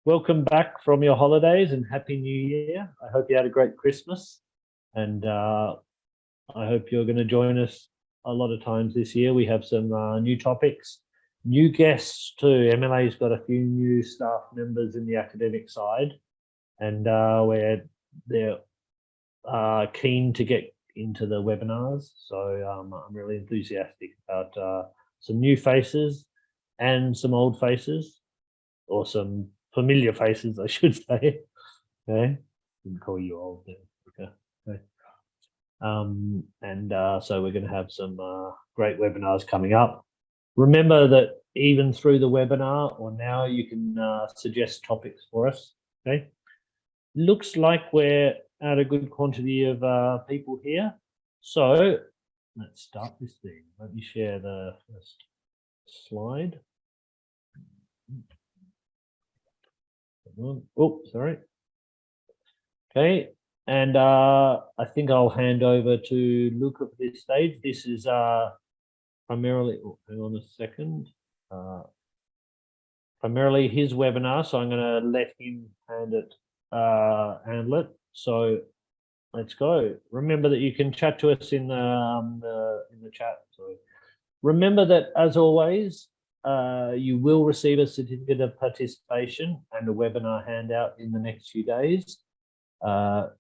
welcome back from your holidays and Happy New Year. I hope you had a great Christmas, and I hope you're going to join us a lot of times this year. We have some new topics, new guests too. MLA's got a few new staff members in the academic side, and they're keen to get into the webinars. So I'm really enthusiastic about some new faces and some old faces, or some familiar faces, I should say. Okay, didn't call you old there. Okay. So we're going to have some great webinars coming up. Remember that even through the webinar or now, you can suggest topics for us. Okay. Looks like we're at a good quantity of people here. So let's start this thing. Let me share the first slide. Oh, sorry. Okay, and I think I'll hand over to Luca for this stage. This is primarily, hang on a second, primarily his webinar, so I'm going to let him handle it. So let's go. Remember that you can chat to us in the chat. So remember that, as always, you will receive a certificate of participation and a webinar handout in the next few days.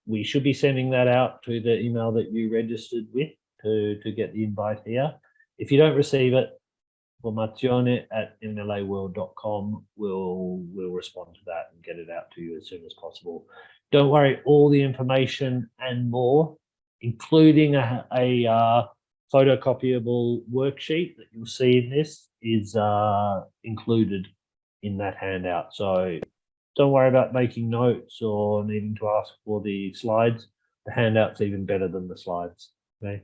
We should be sending that out to the email that you registered with to get the invite here. If you don't receive it, formazione@mlaworld.com will respond to that and get it out to you as soon as possible. Don't worry, all the information and more, including a photocopyable worksheet that you'll see in this, is included in that handout. So don't worry about making notes or needing to ask for the slides. The handout's even better than the slides. Okay.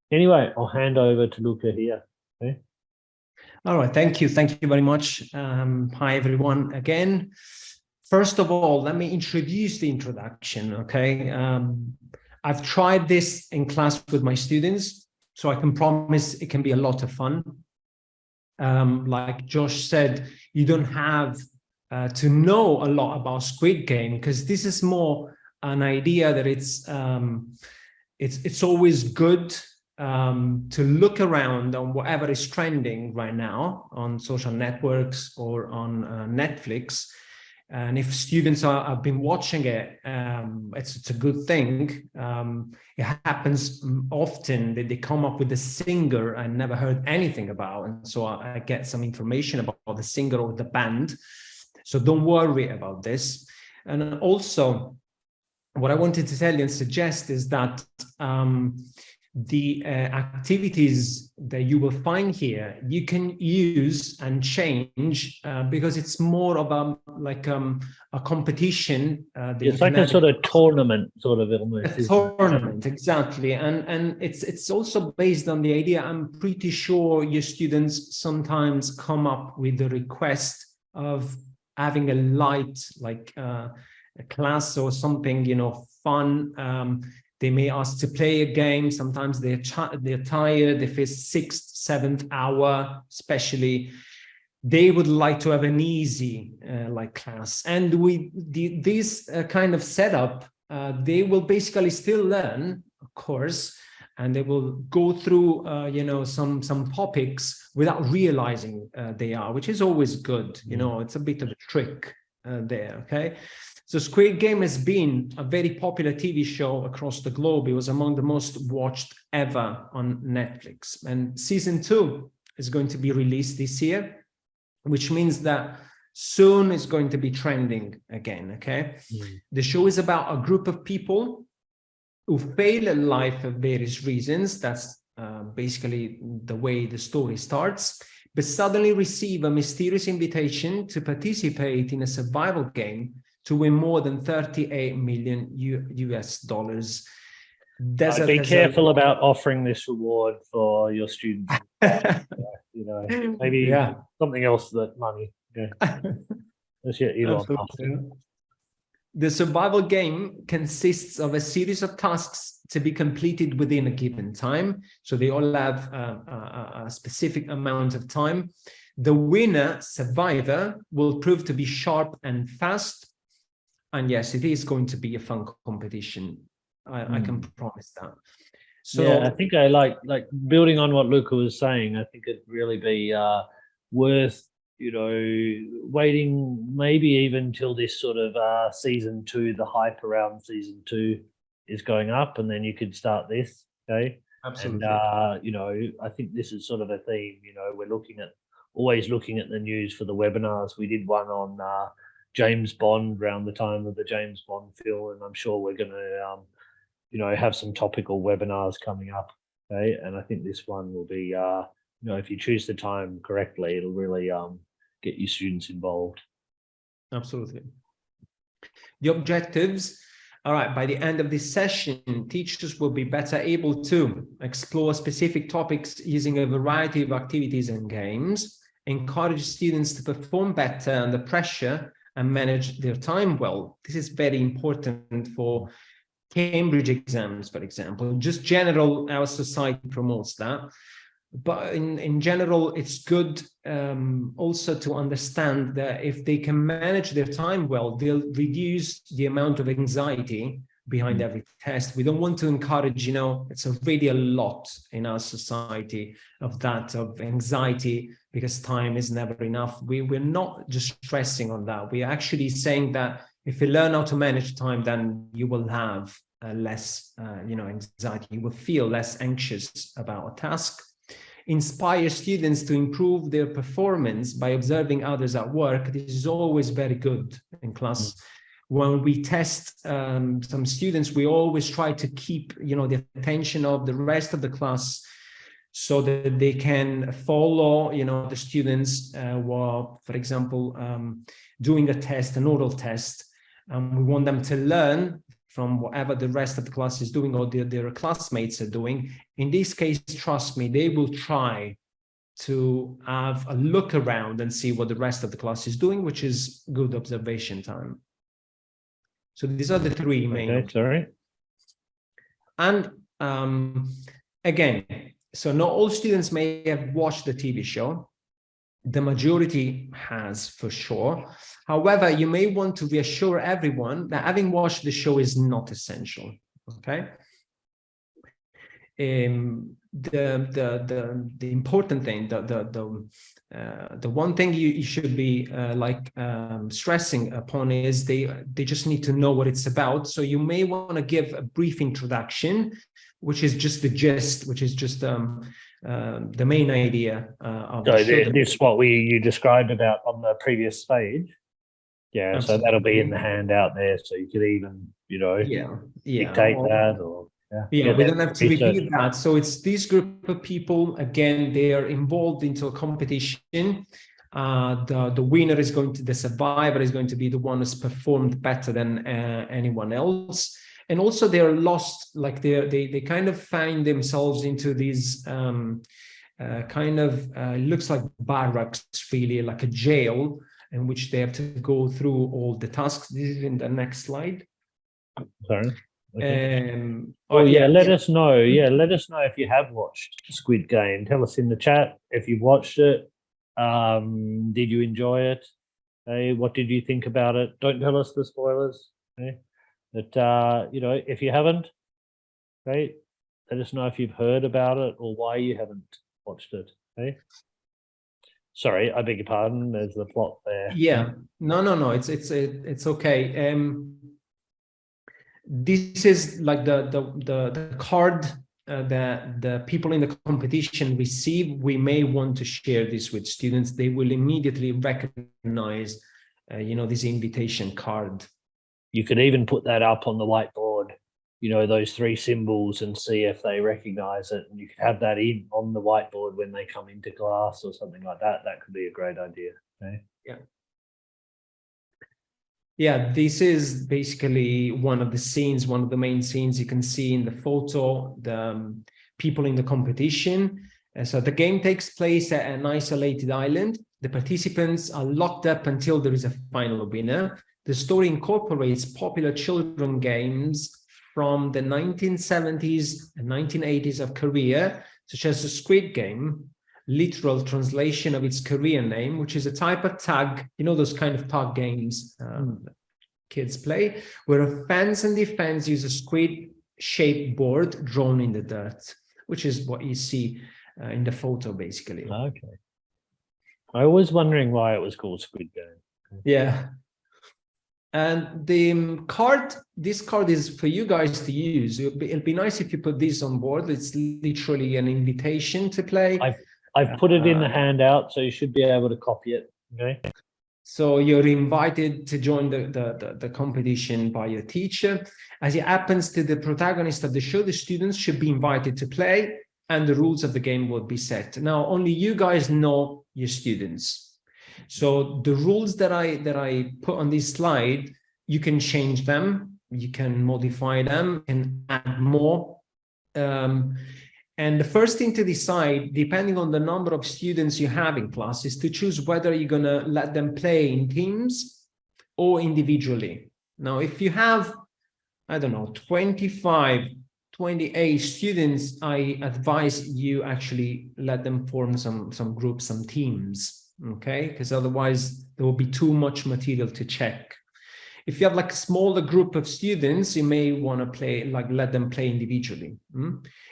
Anyway, I'll hand over to Luca here. Okay. All right, thank you very much. Hi everyone again. First of all, let me introduce the introduction. Okay. I've tried this in class with my students, so I can promise it can be a lot of fun. Like Josh said, you don't have to know a lot about Squid Game, because this is more an idea that it's always good to look around on whatever is trending right now on social networks or on Netflix. And if students have been watching it, it's a good thing. It happens often that they come up with a singer I never heard anything about, and so I get some information about the singer or the band. So don't worry about this. And also, what I wanted to tell you and suggest is that the activities that you will find here, you can use and change because it's more of a competition. It's like a sort of tournament, sort of almost. A tournament, exactly, and it's also based on the idea. I'm pretty sure your students sometimes come up with the request of having a light, like a class or something, fun. They may ask to play a game. Sometimes they're tired. They face 6th, 7th hour, especially. They would like to have an easy class. And with this kind of setup, they will basically still learn, of course, and they will go through, some topics without realizing they are, which is always good. It's a bit of a trick there, okay? So Squid Game has been a very popular TV show across the globe. It was among the most watched ever on Netflix. And season 2 is going to be released this year, which means that soon it's going to be trending again, okay? The show is about a group of people who fail in life for various reasons. That's basically the way the story starts, but suddenly receive a mysterious invitation to participate in a survival game to win more than 38 million US dollars. Be careful about offering this reward for your students. Maybe something else than money. Yeah. That's your Elon Musk. The survival game consists of a series of tasks to be completed within a given time. So they all have a specific amount of time. The winner, survivor, will prove to be sharp and fast. And yes, it is going to be a fun competition. I can promise that. So yeah, I think I like building on what Luca was saying. I think it'd really be worth, waiting maybe even till this sort of season 2, the hype around season 2 is going up, and then you could start this. Okay. absolutely. And I think this is sort of a theme. We're always looking at the news for the webinars. We did one on James Bond around the time of the James Bond film, and I'm sure we're going to have some topical webinars coming up. Okay, and I think this one will be if you choose the time correctly, it'll really get your students involved. Absolutely. The objectives. All right, by the end of this session, teachers will be better able to explore specific topics using a variety of activities and games, encourage students to perform better under pressure and manage their time well. This is very important for Cambridge exams, for example. Just general, our society promotes that. But in general, it's good also to understand that if they can manage their time well, they'll reduce the amount of anxiety behind every test. We don't want to encourage, it's already a lot in our society of anxiety because time is never enough. We're not just stressing on that. We're actually saying that if you learn how to manage time, then you will have less, anxiety. You will feel less anxious about a task. Inspire students to improve their performance by observing others at work. This is always very good in class. When we test some students, we always try to keep, the attention of the rest of the class so that they can follow, the students who are, for example, doing a test, an oral test. We want them to learn from whatever the rest of the class is doing or their classmates are doing. In this case, trust me, they will try to have a look around and see what the rest of the class is doing, which is good observation time. So these are the three main. Okay, sorry. And again, so not all students may have watched the TV show. The majority has, for sure. However, you may want to reassure everyone that having watched the show is not essential. Okay. The important thing, the one thing you should be stressing upon is they just need to know what it's about. So you may want to give a brief introduction, which is just the gist, which is just the main idea of the show. This is what you described about on the previous page. Yeah, absolutely. So that'll be in the handout there, so you could even dictate that or we don't have to repeat that. So it's this group of people, again, they are involved into a competition. The winner is the survivor is going to be the one who's performed better than anyone else. And also they're lost, like they kind of find themselves into these looks like barracks, really, like a jail, in which they have to go through all the tasks. This is in the next slide. Sorry. Okay. Let us know. Yeah, let us know if you have watched Squid Game. Tell us in the chat if you watched it. Did you enjoy it? Okay, what did you think about it? Don't tell us the spoilers. Okay. But if you haven't, okay, let us know if you've heard about it or why you haven't watched it. Okay. Sorry, I beg your pardon. There's the plot there. Yeah. No. It's okay. This is like the card that the people in the competition receive. We may want to share this with students. They will immediately recognize, this invitation card. You could even put that up on the whiteboard, those 3 symbols, and see if they recognize it. And you could have that on the whiteboard when they come into class or something like that. That could be a great idea. Okay. Yeah, this is basically one of the main scenes you can see in the photo, the people in the competition. So the game takes place at an isolated island. The participants are locked up until there is a final winner. The story incorporates popular children games from the 1970s and 1980s of Korea, such as the Squid Game, literal translation of its Korean name, which is a type of tag, you know, those kind of tag games kids play, where offense and defense use a squid-shaped board drawn in the dirt, which is what you see in the photo, basically. Okay. I was wondering why it was called Squid Game. Yeah. And the card, this card is for you guys to use. It'll be nice if you put this on board. It's literally an invitation to play. I've put it in the handout, so you should be able to copy it. Okay. So you're invited to join the competition by your teacher. As it happens to the protagonist of the show, the students should be invited to play, and the rules of the game will be set. Now, only you guys know your students. So the rules that I put on this slide, you can change them, you can modify them, and add more. And the first thing to decide, depending on the number of students you have in class, is to choose whether you're going to let them play in teams or individually. Now, if you have, I don't know, 25, 28 students, I advise you actually let them form some groups, some teams. Okay, because otherwise there will be too much material to check. If you have like a smaller group of students, you may want to play, like let them play individually.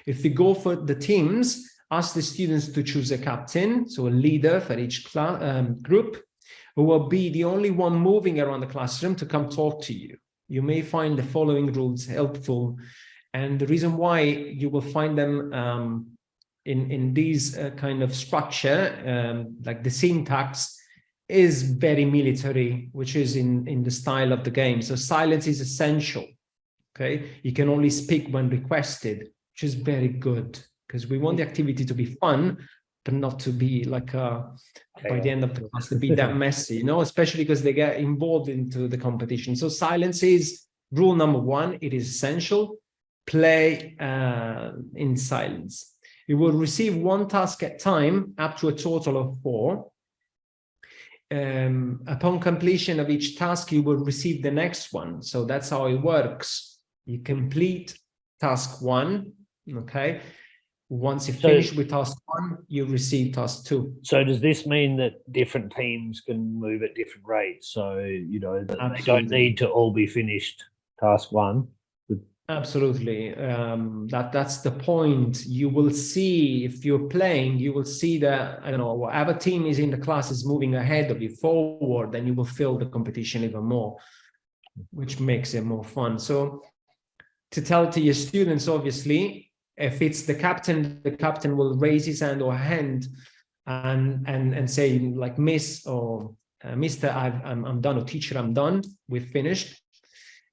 If you go for the teams, ask the students to choose a captain, so a leader for each group, who will be the only one moving around the classroom to come talk to you. You may find the following rules helpful, and the reason why you will find them in these kind of structure, like the syntax is very military, which is in the style of the game. So silence is essential. Okay, you can only speak when requested, which is very good, because we want the activity to be fun, but not to be like by the end of the class to be that messy, you know, especially because they get involved into the competition. So silence is rule number one. It is essential. Play in silence. You will receive one task at a time, up to a total of 4. Upon completion of each task, you will receive the next one. So that's how it works. You complete task 1, okay? Once you finish with task 1, you receive task 2. So does this mean that different teams can move at different rates? So, you know, that they don't need to all be finished task 1? Absolutely. That's the point. You will see, if you're playing, you will see that, I don't know, whatever team is in the class is moving ahead of you forward, then you will feel the competition even more, which makes it more fun. So to tell to your students, obviously, if it's the captain will raise his hand or hand and say like, Miss or Mr, I'm done, or teacher, I'm done, we've finished.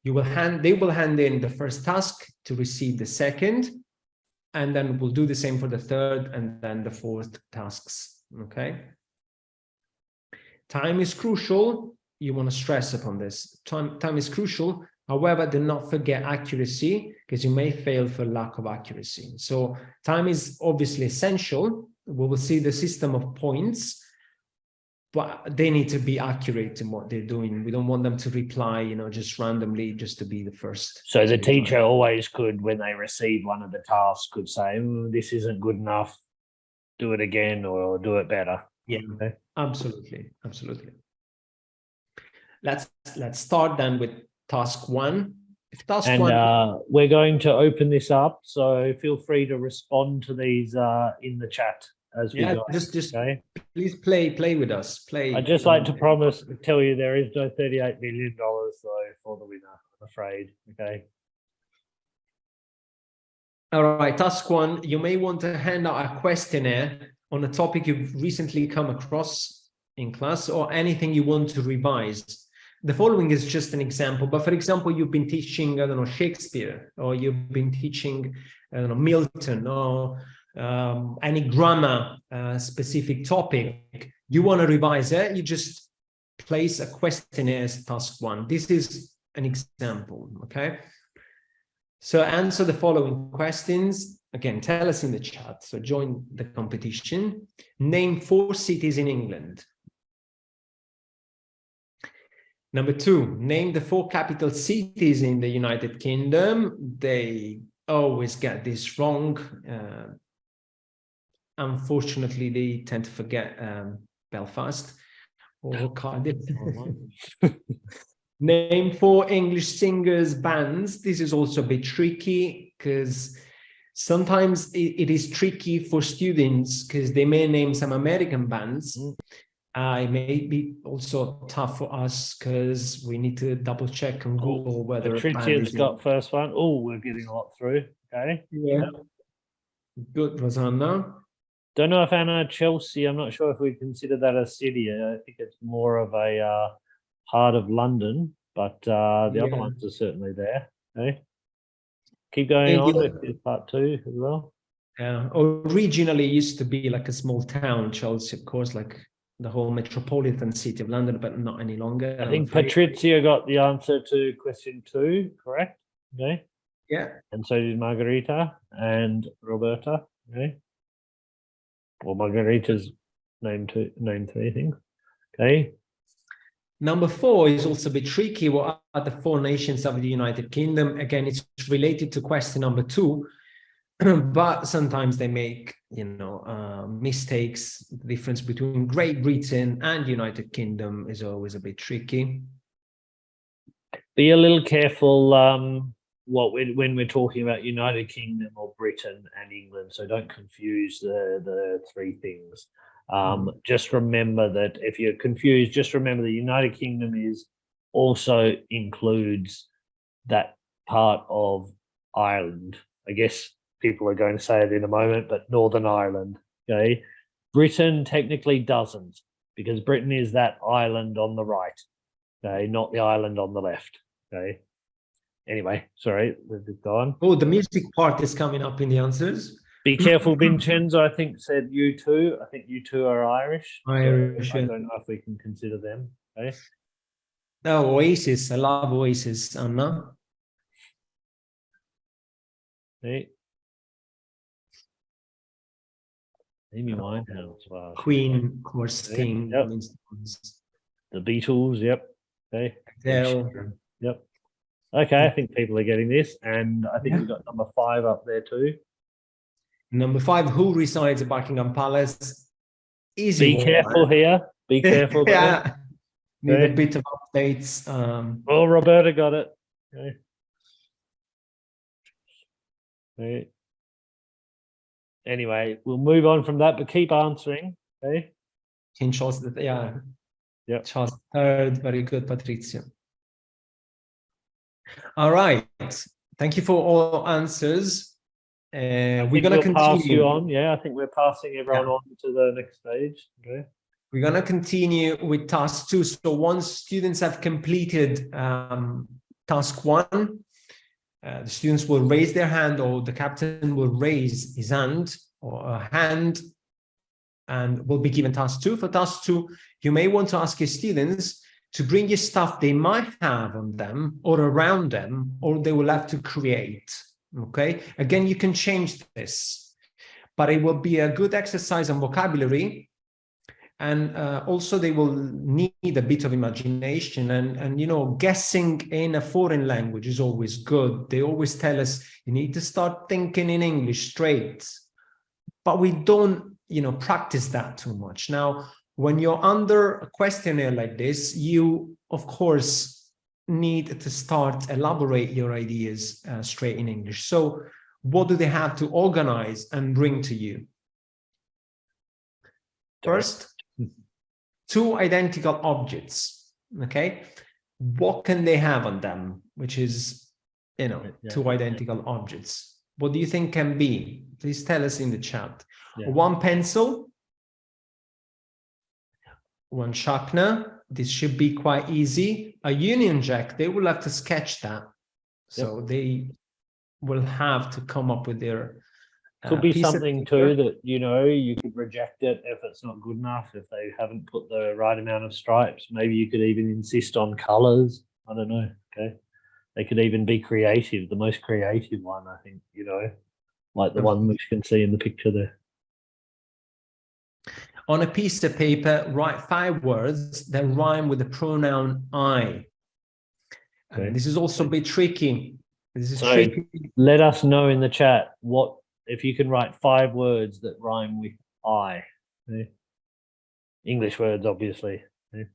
They will hand in the first task to receive the second, and then we'll do the same for the third and then the fourth tasks. Okay. Time is crucial. You want to stress upon this. Time is crucial. However, do not forget accuracy, because you may fail for lack of accuracy. So time is obviously essential. We will see the system of points, but they need to be accurate in what they're doing. We don't want them to reply, you know, just randomly, just to be the first. So the teacher always could, when they receive one of the tasks, could say, this isn't good enough, do it again or do it better. Yeah, okay. Absolutely. Let's start then with task 1. If task 1, we're going to open this up, so feel free to respond to these in the chat as we go. Just okay? Please play with us. I'd just like to tell you there is no $38 million though for the winner, I'm afraid. Okay. All right, task 1, you may want to hand out a questionnaire on a topic you've recently come across in class, or anything you want to revise. The following is just an example, but for example, you've been teaching, I don't know, Shakespeare, or you've been teaching, I don't know, Milton, or any grammar specific topic. You want to revise it, you just place a questionnaire as task 1. This is an example, okay? So answer the following questions. Again, tell us in the chat, so join the competition. Name 4 cities in England. Number 2, name the 4 capital cities in the United Kingdom. They always get this wrong. unfortunately, they tend to forget Belfast or Cardiff. Name 4 English singers bands. This is also a bit tricky because sometimes it is tricky for students because they may name some American bands. It may be also tough for us because we need to double check on Google whether Patricia's got first one. Oh, we're getting a lot through. Okay. Yeah. Good, Rosanna. Don't know if Anna Chelsea. I'm not sure if we consider that a city. I think it's more of a part of London, but the other ones are certainly there. Okay. Keep going on with part 2 as well. Originally it used to be like a small town, Chelsea, of course, like the whole metropolitan city of London, but not any longer. I think Patrizia got the answer to question 2, correct? Okay. Yeah. And so did Margarita and Roberta. Okay. Well, Margarita's named 3 things. Okay. Number 4 is also a bit tricky. What are the 4 nations of the United Kingdom? Again, it's related to question number 2, but sometimes they make, mistakes. The difference between Great Britain and United Kingdom is always a bit tricky. Be a little careful when we're talking about United Kingdom or Britain and England, so don't confuse the 3 things. Just remember that if you're confused, just remember the United Kingdom also includes that part of Ireland. I guess people are going to say it in a moment, but Northern Ireland. Okay. Britain technically doesn't, because Britain is that island on the right. Okay, not the island on the left. Okay. Anyway, sorry, we've gone. Oh, the music part is coming up in the answers. Be careful, Vincenzo, I think, said U2. I think U2 are Irish. Irish. So I don't know if we can consider them. Okay. No, Oasis. I love Oasis, Anna. Okay. Amy Winehouse. Wow. Queen, of course, Sting. Yep. The Beatles. Yep. Okay. Yep. Okay, I think people are getting this, and I think we've got number 5 up there too. Number 5, who resides at Buckingham Palace? Easy. Be careful here. Be careful. Yeah. Need a bit of updates. Well, Roberta got it. Okay. Okay. Anyway, we'll move on from that, but keep answering. Okay. King Charles, Yep. Charles III, very good, Patrizia. All right. Thank you for all answers. We're going to continue. Pass you on. Yeah, I think we're passing everyone on to the next stage. Okay. We're going to continue with task 2. So once students have completed task 1, the students will raise their hand, or the captain will raise his hand or a hand, and will be given task 2. For task 2, you may want to ask your students to bring you stuff they might have on them or around them, or they will have to create. Okay, again, you can change this, but it will be a good exercise on vocabulary. And also they will need a bit of imagination, and guessing in a foreign language is always good. They always tell us you need to start thinking in English straight, but we don't practice that too much. Now, when you're under a questionnaire like this, you of course need to start elaborate your ideas straight in English. So what do they have to organize and bring to you? First, 2 identical objects. Okay, what can they have on them? Which is 2 identical objects. What do you think can be? Please tell us in the chat. 1 pencil, 1 sharpener. This should be quite easy. A Union Jack, they will have to sketch that. So they will have to come up with their could be something too that you could reject it if it's not good enough, if they haven't put the right amount of stripes. Maybe you could even insist on colors. I don't know. Okay, they could even be creative, the most creative one, I think, like the one which you can see in the picture there. On a piece of paper, write 5 words that rhyme with the pronoun I. Okay. This is also a bit tricky. This is tricky. Let us know in the chat if you can write 5 words that rhyme with I. Okay. English words, obviously. Okay.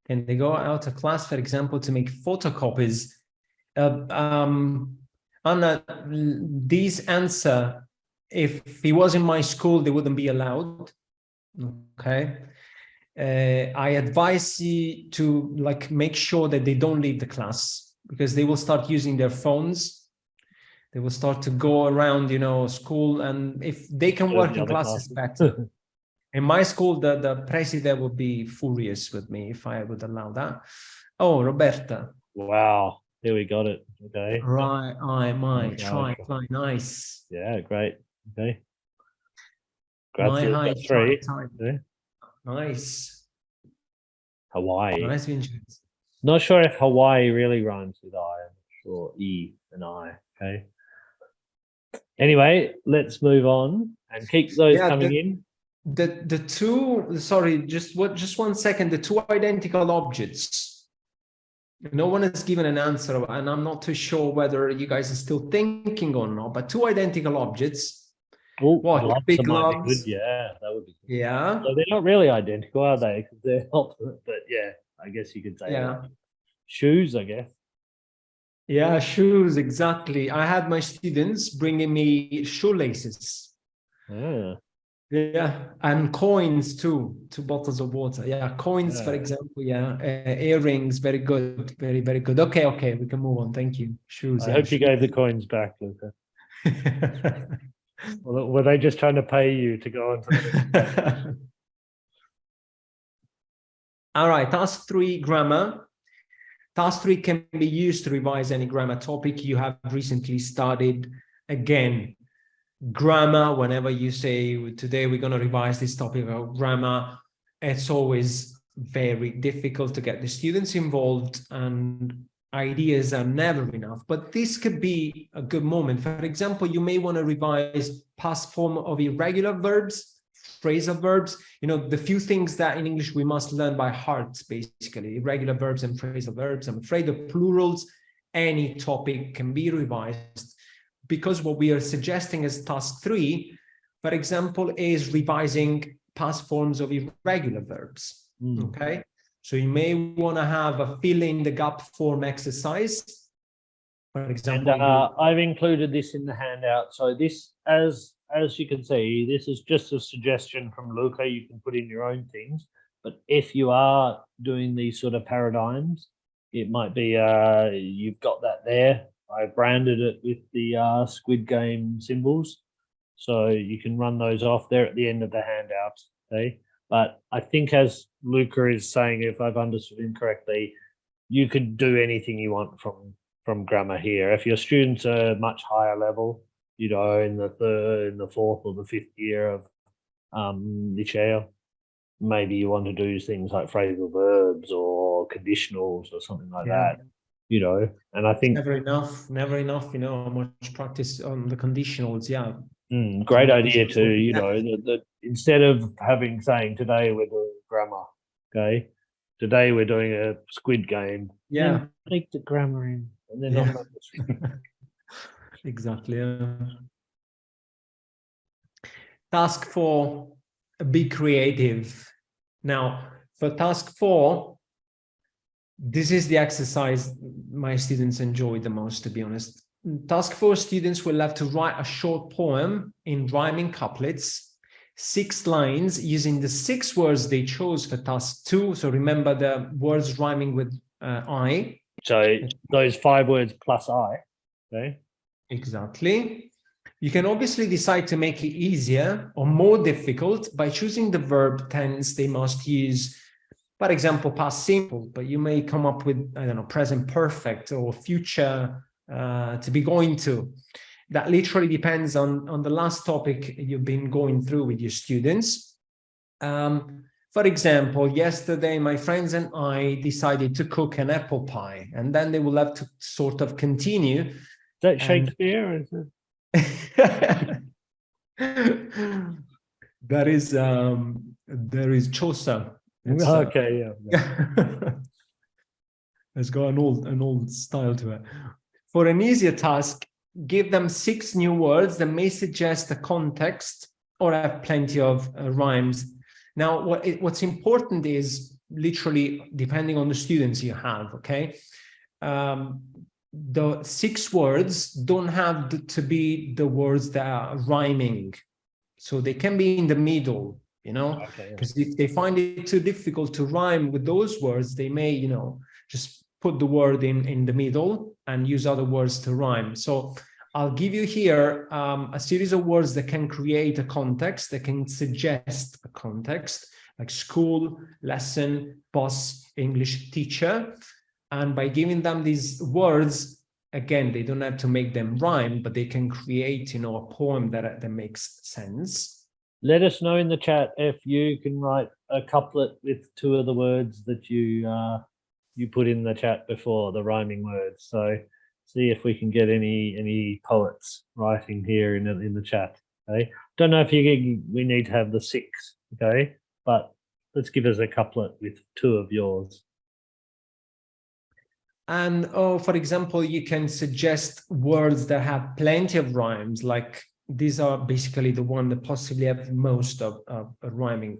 Can they go out of class, for example, to make photocopies? Anna, this answer, if he was in my school, they wouldn't be allowed. Okay. I advise you to make sure that they don't leave the class, because they will start using their phones. They will start to go around, school, and if they can work in classes better. In my school, the president would be furious with me if I would allow that. Oh, Roberta. Wow, here we got it. Okay. Right, I might try. Nice. Yeah, great. Okay. My high three. Okay. Nice. Hawaii. Nice, Vincent. Not sure if Hawaii really rhymes with I. I'm sure E and I. Okay. Anyway, let's move on and keep those coming in. The two, sorry, just 1 second. The two identical objects. No one has given an answer, and I'm not too sure whether you guys are still thinking or not. But two identical objects. What? Big gloves? Yeah, that would be good. Yeah. So they're not really identical, are they? Because they're opposite. But yeah, I guess you could say. Yeah. Shoes, I guess. Yeah, shoes, exactly. I had my students bringing me shoelaces. Yeah. Yeah, and coins too, 2 bottles of water. Yeah, coins, for example. Yeah, earrings, very good, very, very good. Okay, we can move on. Thank you. Shoes. I hope you gave the coins back, Luca. Were they just trying to pay you to go on to the All right, task 3, grammar. Task 3 can be used to revise any grammar topic you have recently studied. Again, grammar, whenever you say, today we're going to revise this topic of grammar, it's always very difficult to get the students involved, and ideas are never enough. But this could be a good moment. For example, you may want to revise past form of irregular verbs, phrasal verbs, the few things that in English we must learn by heart, basically, irregular verbs and phrasal verbs. I'm afraid the plurals, any topic can be revised, because what we are suggesting as task 3, for example, is revising past forms of irregular verbs. Okay, so you may want to have a fill in the gap form exercise. For example, and I've included this in the handout. So this, as you can see, this is just a suggestion from Luca. You can put in your own things, but if you are doing these sort of paradigms, it might be you've got that there. I branded it with the Squid Game symbols, so you can run those off there at the end of the handout. Okay, but I think, as Luca is saying, if I've understood him correctly, you could do anything you want from grammar here. If your students are much higher level, in the 3rd, the 4th, or the 5th year of liceo, maybe you want to do things like phrasal verbs or conditionals or something like that. And I think never enough, how much practice on the conditionals. Yeah. Great idea too, that instead of saying today we're doing grammar, okay, today we're doing a Squid Game. Yeah. Take the grammar in, and then not exactly. Task 4, be creative. Now, for task 4, this is the exercise my students enjoy the most, to be honest. Task 4, students will have to write a short poem in rhyming couplets, 6 lines, using the 6 words they chose for task 2. So remember the words rhyming with I. So those 5 words plus I. Okay. Exactly. You can obviously decide to make it easier or more difficult by choosing the verb tense they must use. For example, past simple, but you may come up with, I don't know, present perfect or future to be going to. That literally depends on the last topic you've been going through with your students. For example, yesterday, my friends and I decided to cook an apple pie, and then they will have to sort of continue. Is that Shakespeare? Or is it? There is Chaucer. Okay, yeah. Let's go an old style to it. For an easier task, give them 6 new words that may suggest a context or have plenty of rhymes. Now, what's important is literally depending on the students you have, okay? The 6 words don't have to be the words that are rhyming. So they can be in the middle, you know, because if they find it too difficult to rhyme with those words, they may, you know, just put the word in the middle and use other words to rhyme. So I'll give you here a series of words that can create a context, that can suggest a context, like school, lesson, boss, English teacher. And by giving them these words, again, they don't have to make them rhyme, but they can create, you know, a poem that makes sense. Let us know in the chat if you can write a couplet with 2 of the words that you put in the chat before, the rhyming words. So see if we can get any poets writing here in the chat. Okay, don't know if we need to have the 6. Okay, but let's give us a couplet with 2 of yours. And for example, you can suggest words that have plenty of rhymes, like these are basically the one that possibly have most of rhyming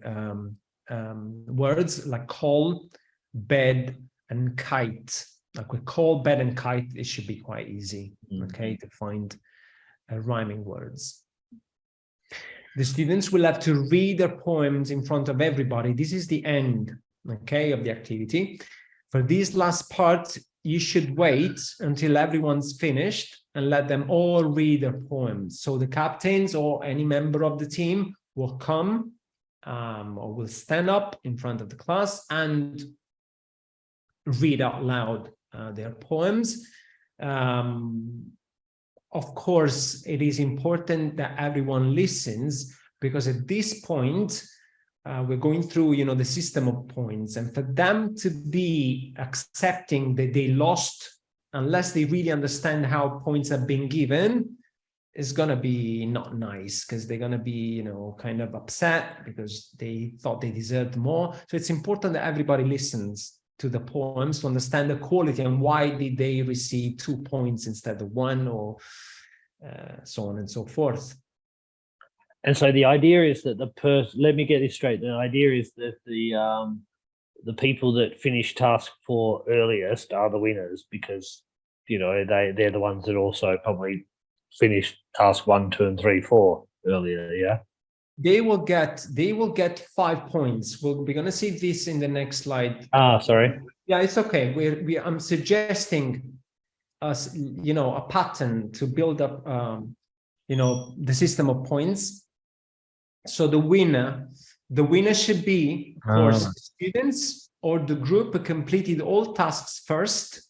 words, like call, bed, and kite. Like with call, bed, and kite, it should be quite easy, okay, to find rhyming words. The students will have to read their poems in front of everybody. This is the end, okay, of the activity. For this last part, you should wait until everyone's finished and let them all read their poems. So the captains or any member of the team will come or will stand up in front of the class and read out loud their poems. Of course, it is important that everyone listens, because at this point, we're going through, you know, the system of points, and for them to be accepting that they lost, unless they really understand how points have been given, is going to be not nice, because they're going to be, you know, kind of upset because they thought they deserved more. So it's important that everybody listens to the poems to understand the quality and why did they receive 2 points instead of 1, or so on and so forth. And so the idea is that let me get this straight. The idea is that the people that finish task 4 earliest are the winners, because, you know, they're the ones that also probably finished task 1, 2, and 3, 4 earlier. Yeah. They will get 5 points. We're going to see this in the next slide. Sorry. Yeah, it's okay. I'm suggesting us, you know, a pattern to build up, you know, the system of points. So the winner should be, of course, students or the group who completed all tasks first,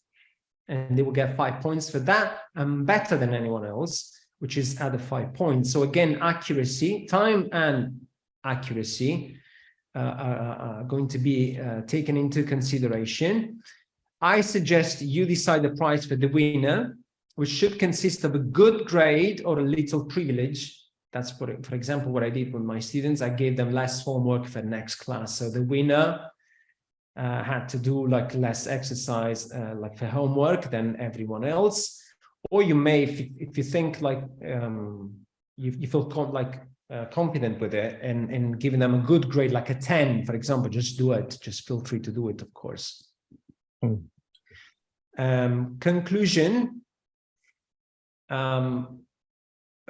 and they will get 5 points for that, and better than anyone else, which is added 5 points. So again, accuracy, time and accuracy are going to be taken into consideration. I suggest you decide the prize for the winner, which should consist of a good grade or a little privilege. That's, for example, what I did with my students. I gave them less homework for next class. So the winner had to do like less exercise, like for homework, than everyone else. Or you may, if you think like you feel confident with it, and giving them a good grade, like a 10, for example, just do it. Just feel free to do it, of course. Conclusion.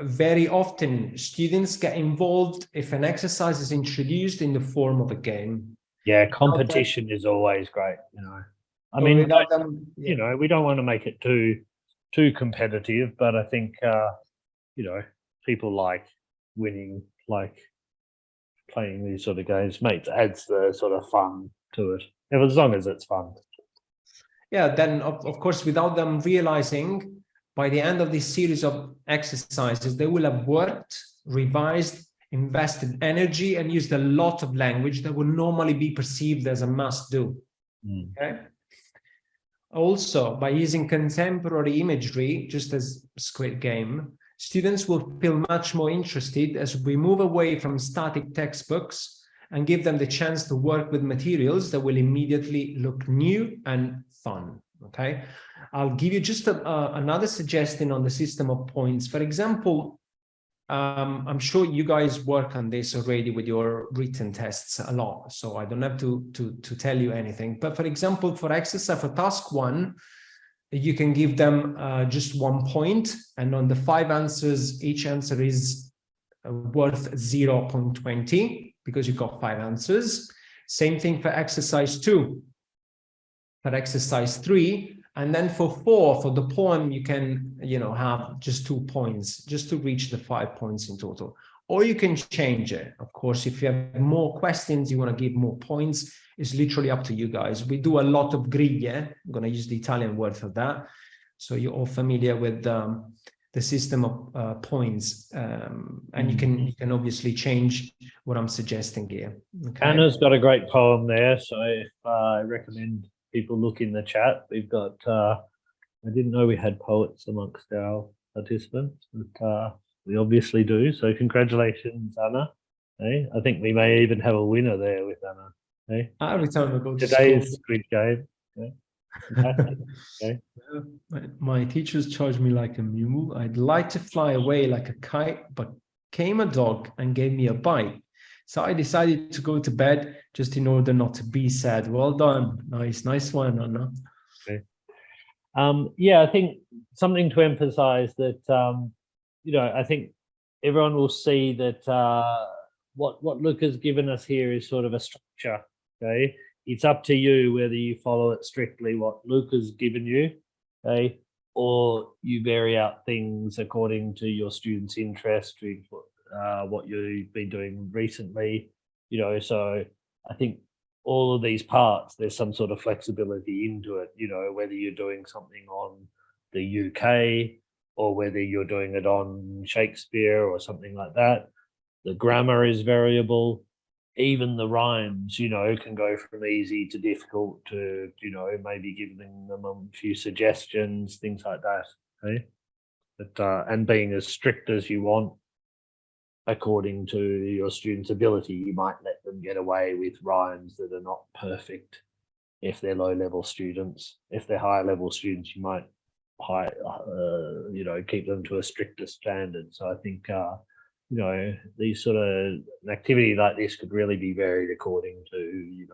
Very often students get involved if an exercise is introduced in the form of a game. Yeah, competition is always great, you know. I mean, you know, we don't want to make it too competitive, but I think you know, people like winning, like playing these sort of games, adds the sort of fun to it, as long as it's fun. Yeah, then of course, without them realizing, by the end of this series of exercises, they will have worked, revised, invested energy, and used a lot of language that would normally be perceived as a must-do. Okay. Also, by using contemporary imagery, just as Squid Game, students will feel much more interested as we move away from static textbooks and give them the chance to work with materials that will immediately look new and fun. Okay, I'll give you just another suggestion on the system of points. For example, I'm sure you guys work on this already with your written tests a lot, so I don't have to tell you anything. But for example, for exercise, for task 1, you can give them just 1 point, and on the 5 answers, each answer is worth 0.20 because you got 5 answers. Same thing for exercise 2. For exercise 3, and then for 4, for the poem, you can, have just 2 points, just to reach the 5 points in total. Or you can change it. Of course, if you have more questions, you want to give more points, it's literally up to you guys. We do a lot of griglie. I'm going to use the Italian word for that. So you're all familiar with the system of points. And you can obviously change what I'm suggesting here. Okay? Anna's got a great poem there, so I recommend people look in the chat. We've got, I didn't know we had poets amongst our participants, but we obviously do. So congratulations, Anna. Hey, I think we may even have a winner there with Anna. Hey, every time I go to today's school. Squid Game. Okay. Okay. My teachers charged me like a mule. I'd like to fly away like a kite, but came a dog and gave me a bite. So I decided to go to bed just in order not to be sad. Well done. Nice one, Anna. Okay. Yeah, I think something to emphasize that, I think everyone will see that what Luke has given us here is sort of a structure. Okay. It's up to you whether you follow it strictly what Luke has given you, okay, or you vary out things according to your students' interest, what you've been doing recently, so I think all of these parts, there's some sort of flexibility into it, whether you're doing something on the UK or whether you're doing it on Shakespeare or something like that. The grammar is variable. Even the rhymes, can go from easy to difficult to, maybe giving them a few suggestions, things like that. Okay. But and being as strict as you want according to your students' ability, you might let them get away with rhymes that are not perfect if they're low-level students. If they're higher-level students, you might keep them to a stricter standard. So I think these sort of an activity like this could really be varied according to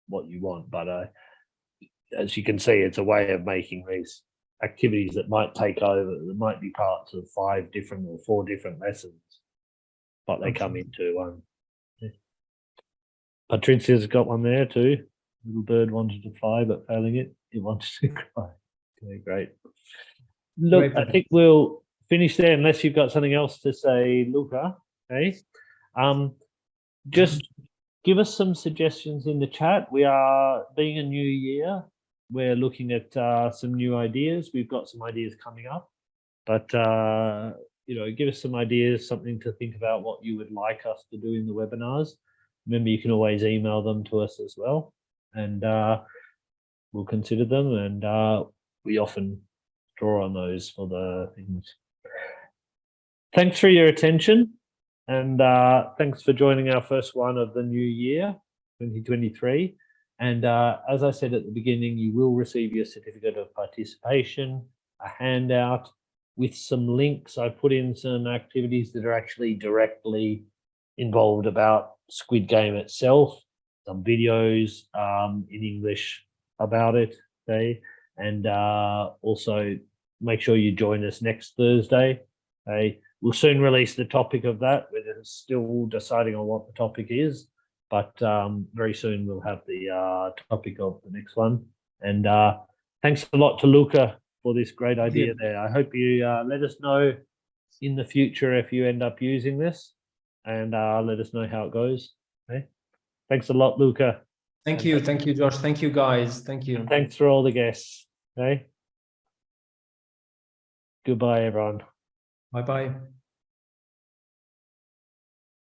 what you want. But as you can see, it's a way of making these activities that might take over. There might be parts of 5 different or 4 different lessons, but they come into one. Patricia's got one there too. Little bird wanted to fly, but failing it wanted to cry. Okay, great. Look, I think we'll finish there unless you've got something else to say, Luca. Okay. Just give us some suggestions in the chat. We are, being a new year, we're looking at some new ideas. We've got some ideas coming up, but give us some ideas, something to think about, what you would like us to do in the webinars. Remember, you can always email them to us as well, and we'll consider them, and we often draw on those for the things. Thanks for your attention, and thanks for joining our first one of the new year, 2023. And as I said at the beginning, you will receive your certificate of participation, a handout with some links. I put in some activities that are actually directly involved about Squid Game itself, some videos in English about it, okay? And also make sure you join us next Thursday. Okay? We'll soon release the topic of that. We're still deciding on what the topic is, but very soon we'll have the topic of the next one. And thanks a lot to Luca for this great idea there. I hope you let us know in the future if you end up using this, and let us know how it goes. Okay. Thanks a lot, Luca. Thank you, Josh. Thank you, guys. Thank you. And thanks for all the guests. Okay. Goodbye, everyone. Bye-bye.